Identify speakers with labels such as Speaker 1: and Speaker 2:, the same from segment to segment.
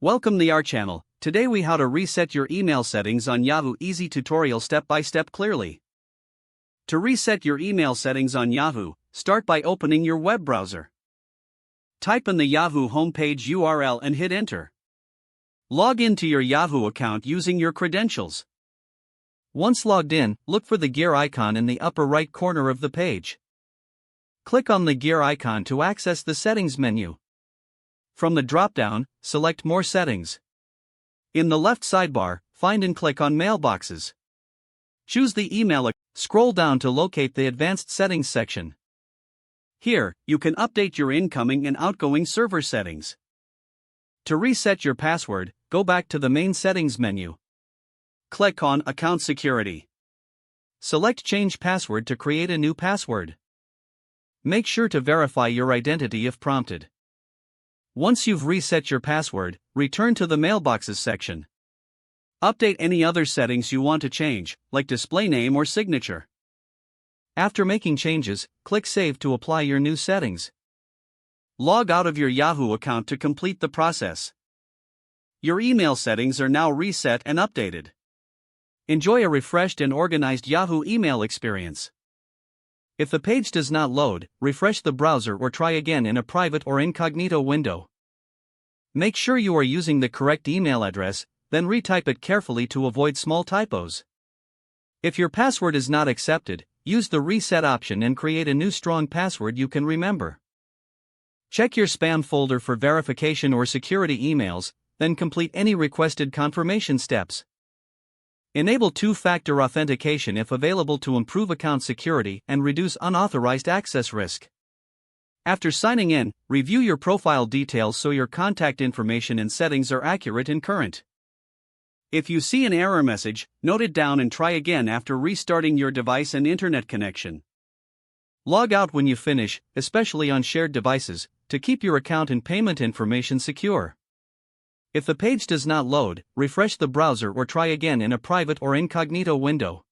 Speaker 1: Welcome to our channel. Today we how to reset your email settings on Yahoo. Easy tutorial step by step clearly. To reset your email settings on Yahoo, start by opening your web browser. Type in the Yahoo homepage URL and hit enter. Log into your Yahoo account using your credentials. Once logged in, look for the gear icon in the upper right corner of the page. Click on the gear icon to access the settings menu. From the drop-down, select More Settings. In the left sidebar, find and click on Mailboxes. Choose the email. Scroll down to locate the Advanced Settings section. Here, you can update your incoming and outgoing server settings. To reset your password, go back to the main settings menu. Click on Account Security. Select Change Password to create a new password. Make sure to verify your identity if prompted. Once you've reset your password, return to the Mailboxes section. Update any other settings you want to change, like display name or signature. After making changes, click Save to apply your new settings. Log out of your Yahoo account to complete the process. Your email settings are now reset and updated. Enjoy a refreshed and organized Yahoo email experience. If the page does not load, refresh the browser or try again in a private or incognito window. Make sure you are using the correct email address, then retype it carefully to avoid small typos. If your password is not accepted, use the reset option and create a new strong password you can remember. Check your spam folder for verification or security emails, then complete any requested confirmation steps. Enable two-factor authentication if available to improve account security and reduce unauthorized access risk. After signing in, review your profile details so your contact information and settings are accurate and current. If you see an error message, note it down and try again after restarting your device and internet connection. Log out when you finish, especially on shared devices, to keep your account and payment information secure. If the page does not load, refresh the browser or try again in a private or incognito window.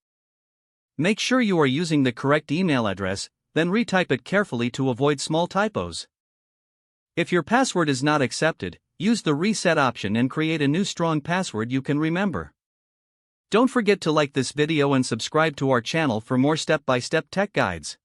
Speaker 1: Make sure you are using the correct email address, then retype it carefully to avoid small typos. If your password is not accepted, use the reset option and create a new strong password you can remember. Don't forget to like this video and subscribe to our channel for more step-by-step tech guides.